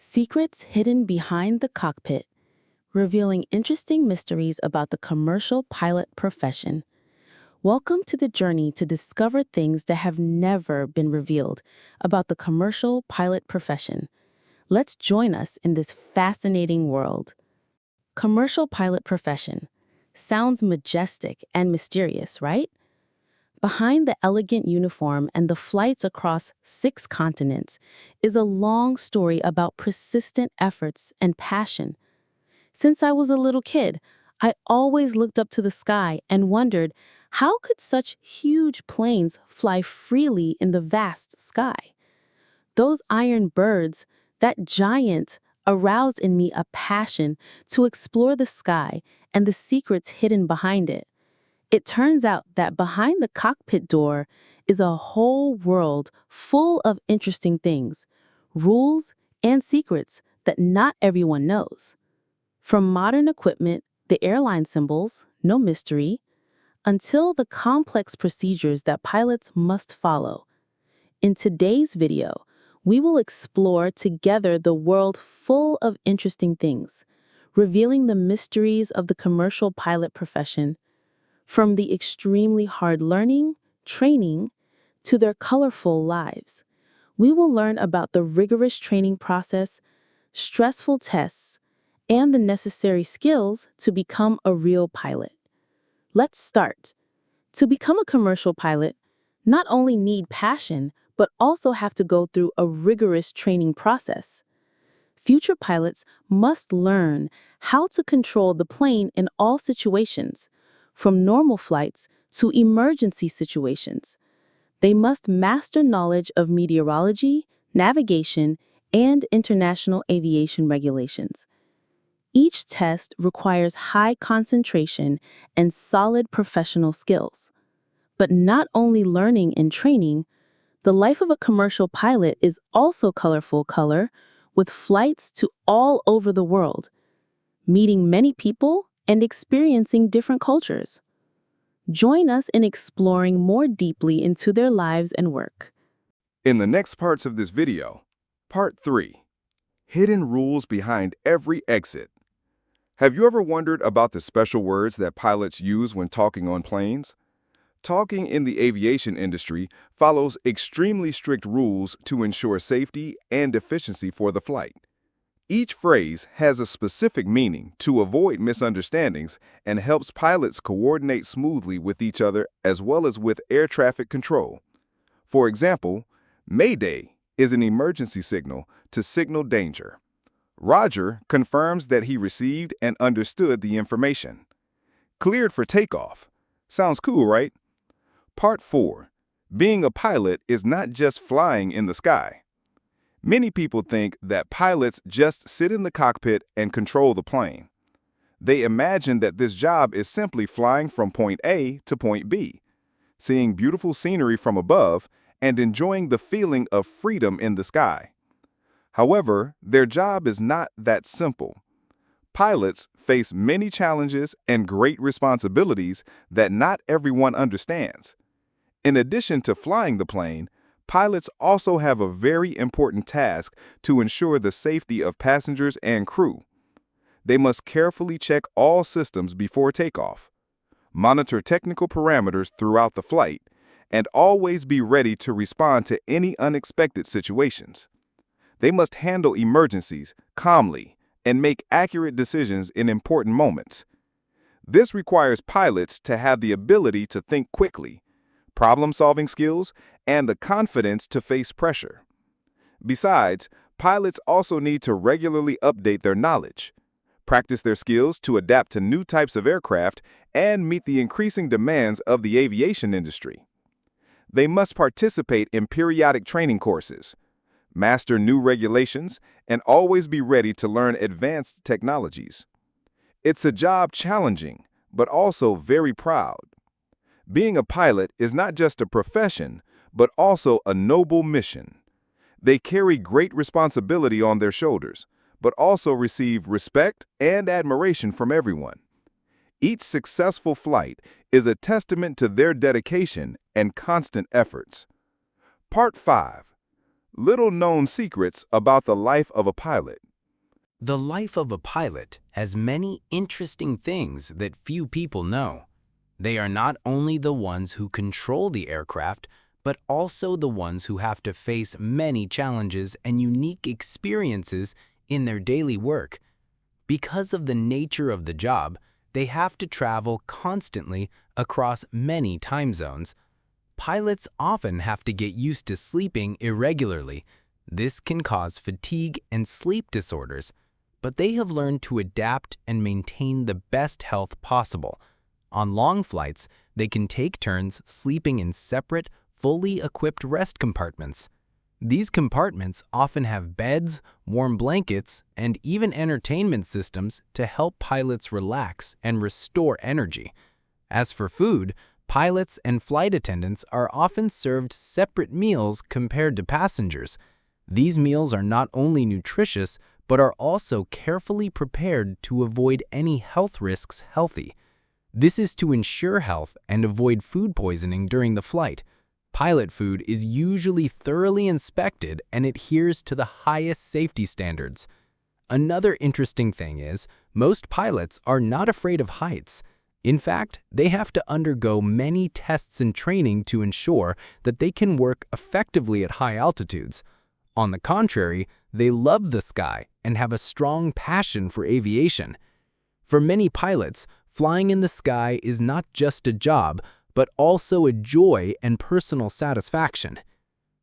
Secrets hidden behind the cockpit, revealing interesting mysteries about the commercial pilot profession. Welcome to the journey to discover things that have never been revealed about the commercial pilot profession. Let's join us in this fascinating world. Commercial pilot profession sounds majestic and mysterious, right? Behind the elegant uniform and the flights across 6 continents is a long story about persistent efforts and passion. Since I was a little kid, I always looked up to the sky and wondered, how could such huge planes fly freely in the vast sky? Those iron birds, that giant, aroused in me a passion to explore the sky and the secrets hidden behind it. It turns out that behind the cockpit door is a whole world full of interesting things, rules, and secrets that not everyone knows. From modern equipment, the airline symbols, no mystery, until the complex procedures that pilots must follow. In today's video, we will explore together the world full of interesting things, revealing the mysteries of the commercial pilot profession, from the extremely hard learning, training, to their colorful lives. We will learn about the rigorous training process, stressful tests, and the necessary skills to become a real pilot. Let's start. To become a commercial pilot, not only need passion, but also have to go through a rigorous training process. Future pilots must learn how to control the plane in all situations, from normal flights to emergency situations. They must master knowledge of meteorology, navigation, and international aviation regulations. Each test requires high concentration and solid professional skills. But not only learning and training, the life of a commercial pilot is also colorful with flights to all over the world, meeting many people and experiencing different cultures. Join us in exploring more deeply into their lives and work. In the next parts of this video, Part 3, Hidden Rules Behind Every Exit. Have you ever wondered about the special words that pilots use when talking on planes? Talking in the aviation industry follows extremely strict rules to ensure safety and efficiency for the flight. Each phrase has a specific meaning to avoid misunderstandings and helps pilots coordinate smoothly with each other as well as with air traffic control. For example, Mayday is an emergency signal to signal danger. Roger confirms that he received and understood the information. Cleared for takeoff. Sounds cool, right? Part 4. Being a pilot is not just flying in the sky. Many people think that pilots just sit in the cockpit and control the plane. They imagine that this job is simply flying from point A to point B, seeing beautiful scenery from above, and enjoying the feeling of freedom in the sky. However, their job is not that simple. Pilots face many challenges and great responsibilities that not everyone understands. In addition to flying the plane, pilots also have a very important task to ensure the safety of passengers and crew. They must carefully check all systems before takeoff, monitor technical parameters throughout the flight, and always be ready to respond to any unexpected situations. They must handle emergencies calmly and make accurate decisions in important moments. This requires pilots to have the ability to think quickly, problem-solving skills, and the confidence to face pressure. Besides, pilots also need to regularly update their knowledge, practice their skills to adapt to new types of aircraft, and meet the increasing demands of the aviation industry. They must participate in periodic training courses, master new regulations, and always be ready to learn advanced technologies. It's a job challenging, but also very proud. Being a pilot is not just a profession, but also a noble mission. They carry great responsibility on their shoulders, but also receive respect and admiration from everyone. Each successful flight is a testament to their dedication and constant efforts. Part 5. Little-known secrets about the life of a pilot. The life of a pilot has many interesting things that few people know. They are not only the ones who control the aircraft, but also the ones who have to face many challenges and unique experiences in their daily work. Because of the nature of the job, they have to travel constantly across many time zones. Pilots often have to get used to sleeping irregularly. This can cause fatigue and sleep disorders, but they have learned to adapt and maintain the best health possible. On long flights, they can take turns sleeping in separate, fully equipped rest compartments. These compartments often have beds, warm blankets, and even entertainment systems to help pilots relax and restore energy. As for food, pilots and flight attendants are often served separate meals compared to passengers. These meals are not only nutritious, but are also carefully prepared to avoid any health risks healthy. This is to ensure health and avoid food poisoning during the flight. Pilot food is usually thoroughly inspected and adheres to the highest safety standards. Another interesting thing is, most pilots are not afraid of heights. In fact, they have to undergo many tests and training to ensure that they can work effectively at high altitudes. On the contrary, they love the sky and have a strong passion for aviation. For many pilots, flying in the sky is not just a job, but also a joy and personal satisfaction.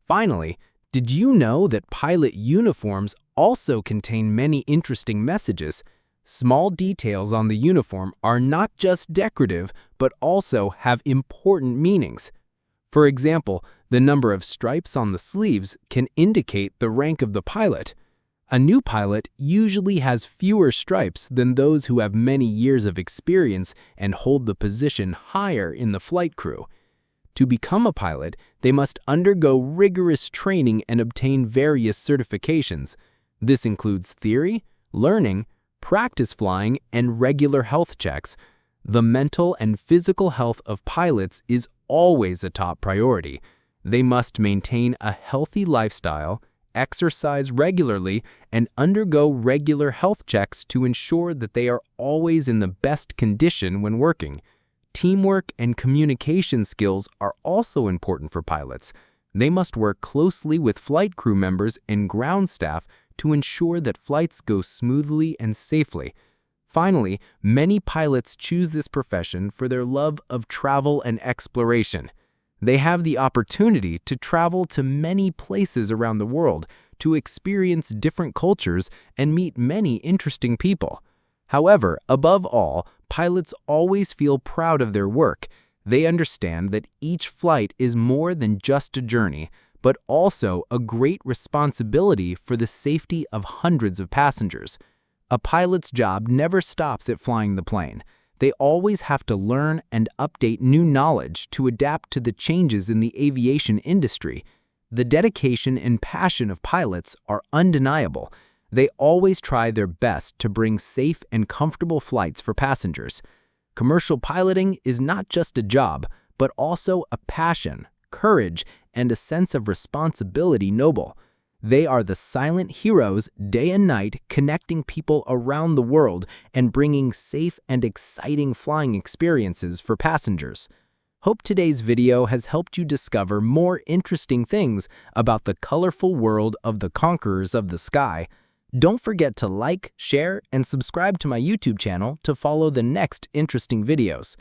Finally, did you know that pilot uniforms also contain many interesting messages? Small details on the uniform are not just decorative, but also have important meanings. For example, the number of stripes on the sleeves can indicate the rank of the pilot. A new pilot usually has fewer stripes than those who have many years of experience and hold the position higher in the flight crew. To become a pilot, they must undergo rigorous training and obtain various certifications. This includes theory, learning, practice flying, and regular health checks. The mental and physical health of pilots is always a top priority. They must maintain a healthy lifestyle, exercise regularly, and undergo regular health checks to ensure that they are always in the best condition when working. Teamwork and communication skills are also important for pilots. They must work closely with flight crew members and ground staff to ensure that flights go smoothly and safely. Finally, many pilots choose this profession for their love of travel and exploration. They have the opportunity to travel to many places around the world, to experience different cultures, and meet many interesting people. However, above all, pilots always feel proud of their work. They understand that each flight is more than just a journey, but also a great responsibility for the safety of hundreds of passengers. A pilot's job never stops at flying the plane. They always have to learn and update new knowledge to adapt to the changes in the aviation industry. The dedication and passion of pilots are undeniable. They always try their best to bring safe and comfortable flights for passengers. Commercial piloting is not just a job, but also a passion, courage, and a sense of responsibility noble. They are the silent heroes day and night, connecting people around the world and bringing safe and exciting flying experiences for passengers. Hope today's video has helped you discover more interesting things about the colorful world of the conquerors of the sky. Don't forget to like, share, and subscribe to my YouTube channel to follow the next interesting videos.